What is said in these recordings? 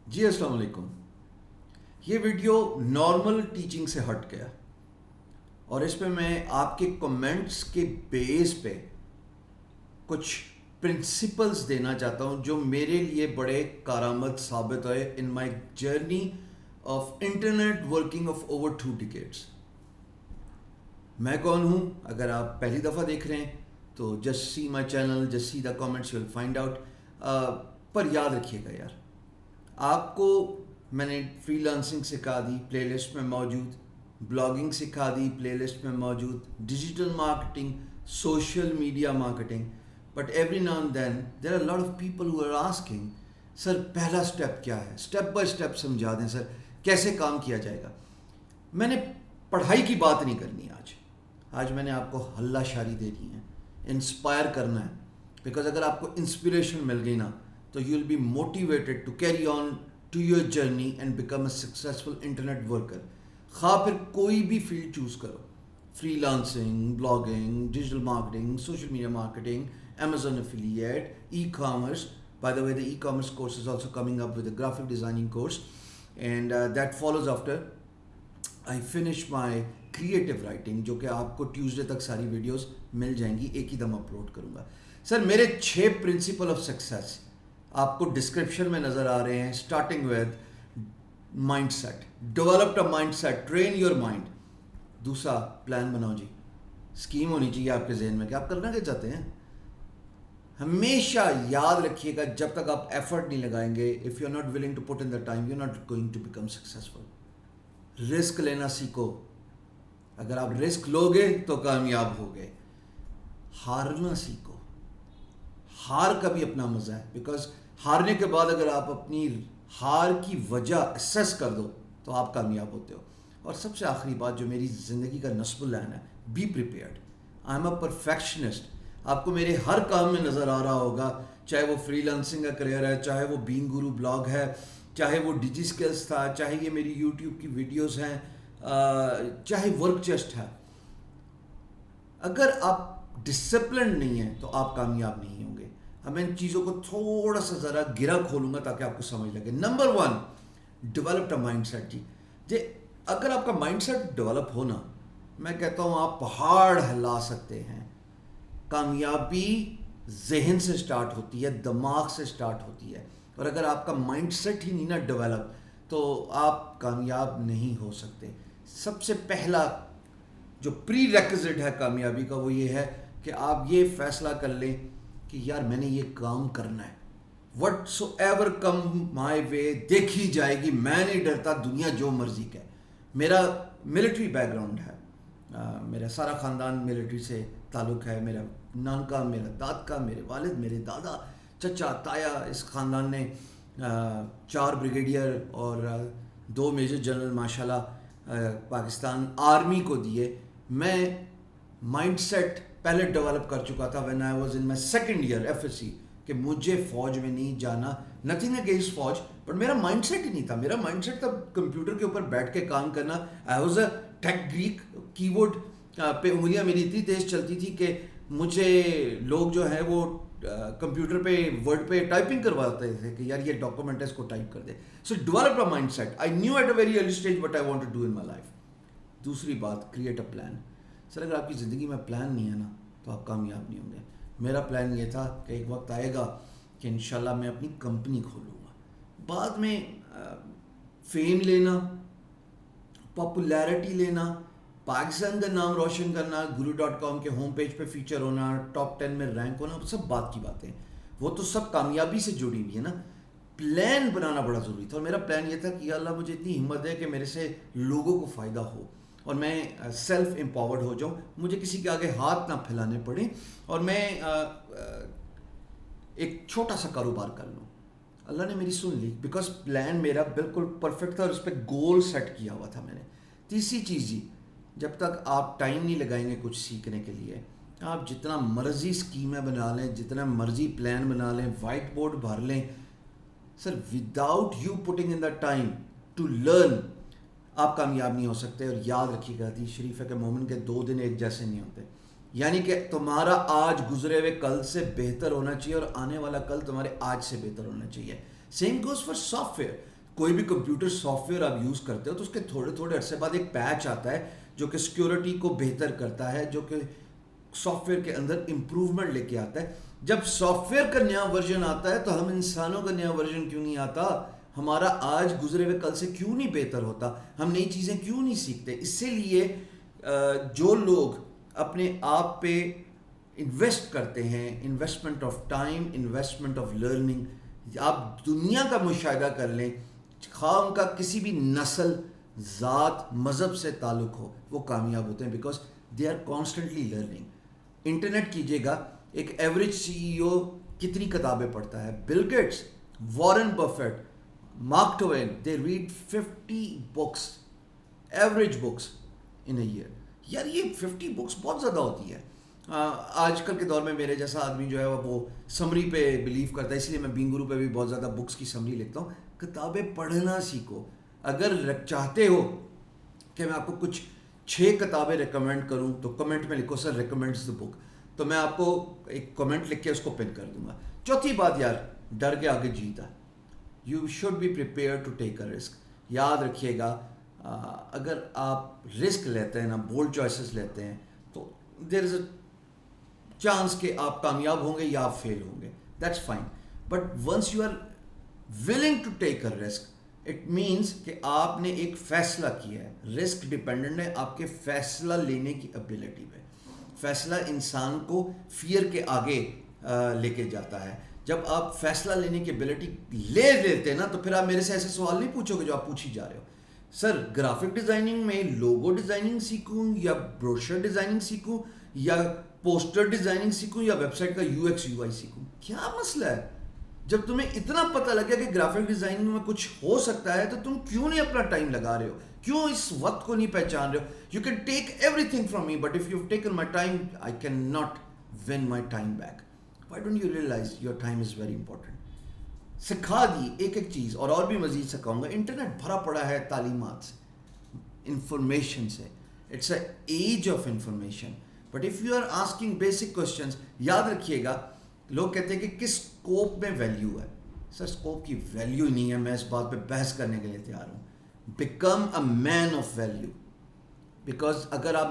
جی السلام علیکم. یہ ویڈیو نارمل ٹیچنگ سے ہٹ گیا اور اس پہ میں آپ کے کمنٹس کے بیس پہ کچھ پرنسپلز دینا چاہتا ہوں جو میرے لیے بڑے کارآمد ثابت ہوئے in my journey of internet working of over 2 decades. میں کون ہوں؟ اگر آپ پہلی دفعہ دیکھ رہے ہیں تو just see my channel, just see the comments, you will find out. پر یاد رکھیے گا یار، آپ کو میں نے فری لانسنگ سکھا دی، پلے لسٹ میں موجود، بلاگنگ سکھا دی، پلے لسٹ میں موجود، digital marketing, social media marketing. But every now and then there are lot of people who are asking sir پہلا اسٹیپ کیا ہے، اسٹیپ بائی اسٹیپ سمجھا دیں سر، کیسے کام کیا جائے گا. میں نے پڑھائی کی بات نہیں کرنی آج میں نے آپ کو ہلہ شاری دینی ہے، انسپائر کرنا ہے. بیکاز اگر آپ کو انسپریشن مل گئی نا تو you will be motivated to carry on to your journey and become a successful internet worker. خواہ پھر کوئی بھی فیلڈ چوز کرو، freelancing, blogging, digital marketing, social media marketing, Amazon affiliate, e-commerce. By the way, the e-commerce course is also coming up with a graphic designing course, and that follows after I finish my creative writing, جو کہ آپ کو Tuesday تک ساری videos مل جائیں گی، ایک ہی دم اپلوڈ کروں گا. سر میرے 6 پرنسپل آف سکسیس آپ کو ڈسکرپشن میں نظر آ رہے ہیں. Starting with mindset, developed a mind set, train your mind. دوسرا، پلان بناؤ جی، اسکیم ہونی چاہیے آپ کے ذہن میں کہ آپ کرنا کیا چاہتے ہیں. ہمیشہ یاد رکھیے گا جب تک آپ ایفرٹ نہیں لگائیں گے، if you are not willing to put in the time, you are not going to become successful. Risk لینا سیکھو، اگر آپ رسک لو گے تو کامیاب ہوگے. ہارنا سیکھو، ہار کا بھی اپنا مزہ ہے، بیکاز ہارنے کے بعد اگر آپ اپنی ہار کی وجہ اسیس کر دو تو آپ کامیاب ہوتے ہو. اور سب سے آخری بات جو میری زندگی کا نصب العین ہے، be prepared. I am a perfectionist. آپ کو میرے ہر کام میں نظر آ رہا ہوگا، چاہے وہ فری لانسنگ کا کریئر ہے، چاہے وہ بینگ گرو بلاگ ہے، چاہے وہ ڈیجی اسکلس تھا، چاہے یہ میری یوٹیوب کی ویڈیوز ہیں، چاہے ورک چیسٹ ہے. اگر آپ ڈسپلنڈ نہیں ہیں تو آپ کامیاب نہیں ہوں گے. اب میں ان چیزوں کو تھوڑا سا ذرا گرا کھولوں گا تاکہ آپ کو سمجھ لگے. Number 1، developed a mind set. جی اگر آپ کا مائنڈ سیٹ ڈیولپ ہونا، میں کہتا ہوں آپ پہاڑ ہلا سکتے ہیں. کامیابی ذہن سے سٹارٹ ہوتی ہے، دماغ سے سٹارٹ ہوتی ہے. اور اگر آپ کا مائنڈ سیٹ ہی نہیں نا ڈیولپ تو آپ کامیاب نہیں ہو سکتے. سب سے پہلا جو پری ریکوزٹ ہے کامیابی کا وہ یہ ہے کہ آپ یہ فیصلہ کر لیں کہ یار میں نے یہ کام کرنا ہے. وٹ سو ایور کم مائی وے، دیکھی جائے گی، میں نہیں ڈرتا، دنیا جو مرضی کہ. میرا ملٹری بیک گراؤنڈ ہے، میرا سارا خاندان ملٹری سے تعلق ہے. میرا نانکا، میرا دادکا، میرے والد، میرے دادا، چچا، تایا، اس خاندان نے 4 بریگیڈیئر اور 2 میجر جنرل ماشاءاللہ پاکستان آرمی کو دیے. میں مائنڈ سیٹ پہلے ڈیولپ کر چکا تھا when I was in my second year FSC کہ مجھے فوج میں نہیں جانا. نتھنگ اگینسٹ فوج، بٹ میرا مائنڈ سیٹ ہی نہیں تھا. میرا مائنڈ سیٹ تھا کمپیوٹر کے اوپر بیٹھ کے کام کرنا. I was a take Greek. کی بورڈ پہ انگلیاں میری اتنی تیز چلتی تھی کہ مجھے لوگ جو ہیں وہ کمپیوٹر پہ ورڈ پہ ٹائپنگ کرواتے تھے کہ یار یہ ڈاکومنٹ ہے، اس کو ٹائپ کر دے. So develop a mind set. I knew at a very early stage what I want to do in my life. دوسری بات، کریٹ اے پلان. سر اگر آپ کی زندگی میں پلان نہیں ہے نا تو آپ کامیاب نہیں ہوں گے. میرا پلان یہ تھا کہ ایک وقت آئے گا کہ انشاءاللہ میں اپنی کمپنی کھولوں گا. بعد میں فیم لینا، پاپولیرٹی لینا، پاکستان کا نام روشن کرنا، guru.com کے ہوم پیج پہ فیچر ہونا، ٹاپ 10 میں رینک ہونا، سب بات کی باتیں، وہ تو سب کامیابی سے جڑی ہوئی ہے نا. پلان بنانا بڑا ضروری تھا. اور میرا پلان یہ تھا کہ یا اللہ مجھے اتنی ہمت ہے کہ میرے سے لوگوں کو فائدہ ہو اور میں سیلف امپاورڈ ہو جاؤں، مجھے کسی کے آگے ہاتھ نہ پھیلانے پڑیں اور میں ایک چھوٹا سا کاروبار کر لوں. اللہ نے میری سن لی بیکاز پلان میرا بالکل پرفیکٹ تھا اور اس پہ گول سیٹ کیا ہوا تھا میں نے. تیسری چیز جی، جب تک آپ ٹائم نہیں لگائیں گے کچھ سیکھنے کے لیے، آپ جتنا مرضی اسکیمیں بنا لیں، جتنا مرضی پلان بنا لیں، وائٹ بورڈ بھر لیں، sir without you putting in the time to learn آپ کامیاب نہیں ہو سکتے. اور یاد رکھیے گا حدیث شریف ہے کہ مومن کے 2 دن ایک جیسے نہیں ہوتے. یعنی کہ تمہارا آج گزرے ہوئے کل سے بہتر ہونا چاہیے اور آنے والا کل تمہارے آج سے بہتر ہونا چاہیے. Same goes for soft where. کوئی بھی کمپیوٹر سافٹ ویئر آپ یوز کرتے ہو تو اس کے تھوڑے تھوڑے عرصے بعد ایک پیچ آتا ہے جو کہ سیکیورٹی کو بہتر کرتا ہے, جو کہ سافٹ ویئر کے اندر امپروومنٹ لے کے آتا ہے. جب سافٹ ویئر کا نیا ورژن آتا ہے تو ہم انسانوں کا نیا ورژن کیوں نہیں آتا؟ ہمارا آج گزرے ہوئے کل سے کیوں نہیں بہتر ہوتا؟ ہم نئی چیزیں کیوں نہیں سیکھتے؟ اسی لیے جو لوگ اپنے آپ پہ انویسٹ کرتے ہیں, investment of time, investment of learning, آپ دنیا کا مشاہدہ کر لیں, خواہ ان کا کسی بھی نسل, ذات, مذہب سے تعلق ہو, وہ کامیاب ہوتے ہیں because they are constantly learning. انٹرنیٹ کیجیے گا, ایک ایوریج سی ای او کتنی کتابیں پڑھتا ہے؟ Bill Gates, Warren Buffett, Mark Twain, they read 50 books, average books in a year. یار یہ 50 books بہت زیادہ ہوتی ہے. آج کل کے دور میں میرے جیسا آدمی جو ہے وہ سمری پہ بلیو کرتا ہے, اس لیے میں بینگ گرو پہ بھی بہت زیادہ بکس کی سمری لکھتا ہوں. کتابیں پڑھنا سیکھو. اگر چاہتے ہو کہ میں آپ کو کچھ 6 کتابیں ریکمینڈ کروں تو کمنٹ میں لکھو سر ریکمینڈز دا بک, تو میں آپ کو ایک کمنٹ لکھ کے اس کو پن کر دوں گا. چوتھی بات یار, ڈر کے آگے جیتا. You should be prepare to take a risk. یاد رکھیے گا, اگر آپ رسک لیتے ہیں نا, بولڈ چوائسیز لیتے ہیں, تو دیر از اے چانس کہ آپ کامیاب ہوں گے یا آپ فیل ہوں گے. That's fine, but once you are willing to take a risk, it means کہ آپ نے ایک فیصلہ کیا ہے. رسک ڈپینڈنٹ ہے آپ کے فیصلہ لینے کی ابیلٹی پہ. فیصلہ انسان کو فیئر کے آگے لے کے جاتا ہے. جب آپ فیصلہ لینے کی ابیلٹی لے لیتے ہیں نا, تو پھر آپ میرے سے ایسے سوال نہیں پوچھو گے جو آپ پوچھ ہی جا رہے ہو. سر گرافک ڈیزائننگ میں لوگو ڈیزائننگ سیکھوں یا بروشر ڈیزائننگ سیکھوں یا پوسٹر ڈیزائننگ سیکھوں یا ویب سائٹ کا یو ایکس یو آئی سیکھوں؟ کیا مسئلہ ہے؟ جب تمہیں اتنا پتہ لگا کہ گرافک ڈیزائننگ میں کچھ ہو سکتا ہے تو تم کیوں نہیں اپنا ٹائم لگا رہے ہو؟ کیوں اس وقت کو نہیں پہچان رہے ہو؟ You can take everything from me, but if you taken my time I can not win my time back. Why don't you realize your time is very important. سکھا دی ایک ایک چیز, اور بھی مزید سکھاؤں گا. انٹرنیٹ بھرا پڑا ہے تعلیمات سے, انفارمیشن سے. It's a age of information, but if you are asking basic questions, یاد رکھیے گا لوگ کہتے ہیں کہ کس اسکوپ میں ویلیو ہے. سر اسکوپ کی ویلیو نہیں ہے, میں اس بات پہ بحث کرنے کے لیے تیار ہوں. Become a man of value, because اگر آپ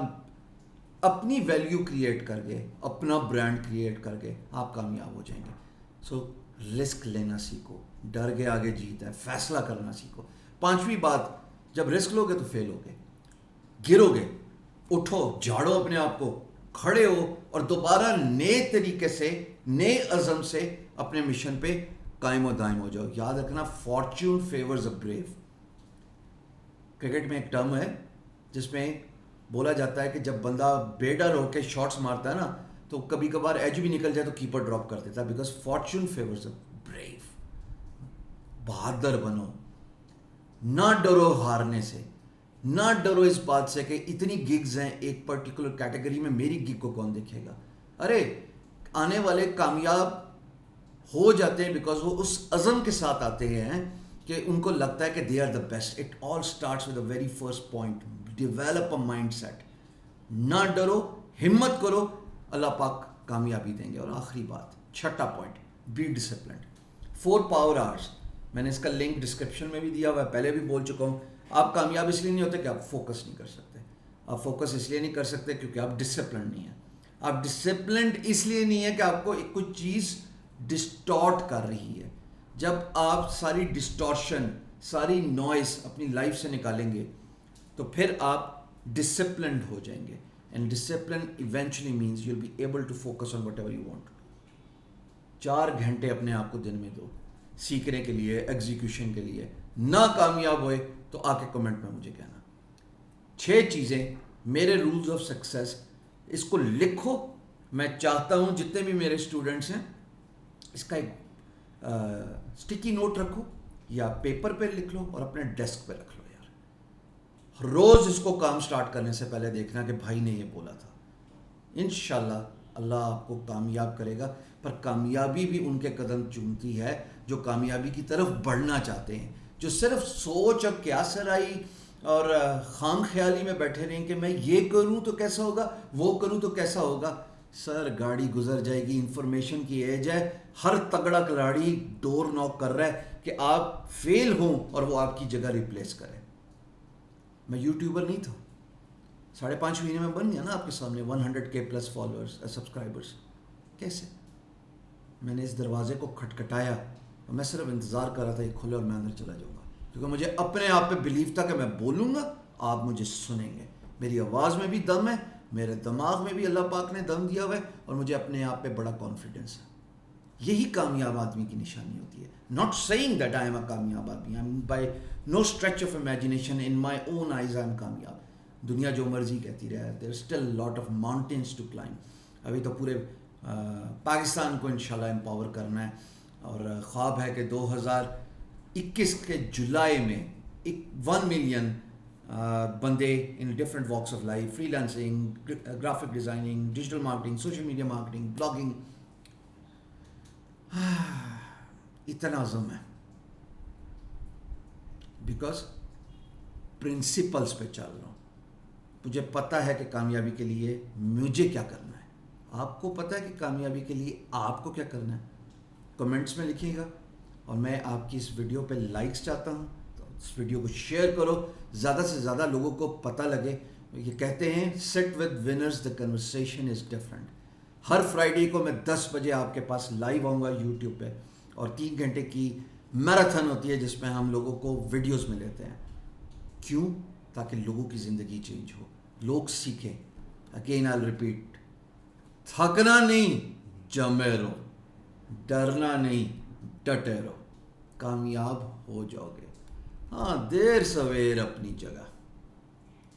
اپنی ویلیو کریٹ کر گئے, اپنا برانڈ کریٹ کر گئے, آپ کامیاب ہو جائیں گے. سو رسک لینا سیکھو, ڈر کے آگے جیت ہے, فیصلہ کرنا سیکھو. 5ویں بات, جب رسک لو گے تو فیل ہوگے, گرو گے, اٹھو, جھاڑو اپنے آپ کو, کھڑے ہو اور دوبارہ نئے طریقے سے, نئے عزم سے اپنے مشن پہ قائم و دائم ہو جاؤ. یاد رکھنا, fortune favours a brave. Cricket میں ایک ٹرم ہے جس میں بولا جاتا ہے کہ جب بندہ بے ڈر ہو کے شاٹس مارتا ہے نا, تو کبھی کبھار ایج بھی نکل جائے تو کیپر ڈراپ کر دیتا ہے, because fortune favours a brave. بہادر بنو, نہ ڈرو ہارنے سے, نہ ڈرو اس بات سے کہ اتنی گگز ہیں ایک پرٹیکولر کیٹیگری میں, میری گگ کو کون دیکھے گا. ارے آنے والے کامیاب ہو جاتے ہیں بیکاز وہ اس عزم کے ساتھ آتے ہیں کہ ان کو لگتا ہے کہ they are the best. It all starts with the very first point, develop a mind set. نہ ڈرو, ہمت کرو, اللہ پاک کامیابی دیں گے. اور آخری بات, 6واں point, be disciplined. 4 power hours, میں نے اس کا لنک ڈسکرپشن میں بھی دیا ہوا ہے, پہلے بھی بول چکا ہوں. آپ کامیاب اس لیے نہیں ہوتے کہ آپ فوکس نہیں کر سکتے. آپ فوکس اس لیے نہیں کر سکتے کیونکہ آپ ڈسپلنڈ نہیں ہیں. آپ ڈسپلنڈ اس لیے نہیں ہے کہ آپ کو ایک کچھ چیز ڈسٹارٹ کر رہی ہے. جب آپ ساری ڈسٹارشن, ساری نوائز اپنی لائف سے نکالیں گے تو پھر آپ ڈسپلنڈ ہو جائیں گے. And discipline eventually means you will be able to focus on whatever you want. 4 گھنٹے اپنے آپ کو دن میں دو سیکھنے کے لیے, ایگزیکیوشن کے لیے. نہ کامیاب ہوئے تو آ کے کمنٹ میں مجھے کہنا. 6 چیزیں میرے رولز آف سکسیس, اس کو لکھو. میں چاہتا ہوں جتنے بھی میرے اسٹوڈنٹس ہیں اس کا ایک اسٹکی نوٹ رکھو یا پیپر پہ لکھ لو اور اپنے ڈیسک پہ رکھ لو. یار روز اس کو کام سٹارٹ کرنے سے پہلے دیکھنا کہ بھائی نے یہ بولا تھا. انشاءاللہ اللہ آپ کو کامیاب کرے گا. پر کامیابی بھی ان کے قدم چومتی ہے جو کامیابی کی طرف بڑھنا چاہتے ہیں, جو صرف سوچ اب کیا سرائی اور خام خیالی میں بیٹھے رہیں کہ میں یہ کروں تو کیسا ہوگا, وہ کروں تو کیسا ہوگا. سر گاڑی گزر جائے گی, انفارمیشن کی ایج ہے, ہر تگڑا کھلاڑی ڈور ناک کر رہا ہے, کہ آپ فیل ہوں اور وہ آپ کی جگہ ریپلیس کرے. میں یوٹیوبر نہیں تھا, 5.5 مہینے میں بن گیا نا آپ کے سامنے 100K پلس فالوورس سبسکرائبرس. کیسے؟ میں نے اس دروازے کو کھٹکھٹایا اور میں صرف انتظار کر رہا تھا یہ کھلے اور میں اندر چلا جاؤں گا, کیونکہ مجھے اپنے آپ پہ بلیو تھا کہ میں بولوں گا, آپ مجھے سنیں گے. میری آواز میں بھی دم ہے, میرے دماغ میں بھی اللہ پاک نے دم دیا ہوا ہے, اور مجھے اپنے آپ پہ بڑا کانفیڈنس ہے. یہی کامیاب آدمی کی نشانی ہوتی ہے. Not seeing that I am a کامیاب آدمی, I am by no stretch of imagination in my own eyes I am کامیاب. دنیا جو مرضی کہتی رہے, there still lot of mountains to climb. ابھی تو پورے پاکستان کو انشاءاللہ امپاور کرنا ہے, اور خواب ہے کہ 2021 کے جولائی میں 1 ملین بندے in different walks of life, free lancing, graphic designing, digital marketing, social media marketing, blogging. اتنا عزم ہے بیکاز پرنسپلس پہ چل رہا ہوں. مجھے پتہ ہے کہ کامیابی کے لیے مجھے کیا کرنا ہے. آپ کو پتہ ہے کہ کامیابی کے لیے آپ کو کیا کرنا ہے؟ کمنٹس میں لکھیے گا. اور میں آپ کی اس ویڈیو پہ لائکس چاہتا ہوں, تو اس ویڈیو کو شیئر کرو, زیادہ سے زیادہ لوگوں کو پتہ لگے. یہ کہتے ہیں sit with winners, the conversation is different. Hare Friday کو میں 10 بجے آپ کے پاس لائیو آؤں گا یوٹیوب پہ, اور 3 گھنٹے کی میراتھن ہوتی ہے جس میں ہم لوگوں کو ویڈیوز میں لیتے ہیں. کیوں؟ تاکہ لوگوں کی زندگی چینج ہو, لوگ سیکھیں. اگین آئی ریپیٹ, تھکنا نہیں, جمے رہو, ڈرنا نہیں, ڈٹے رہو, کامیاب ہو جاؤ گے. ہاں, دیر سویر اپنی جگہ.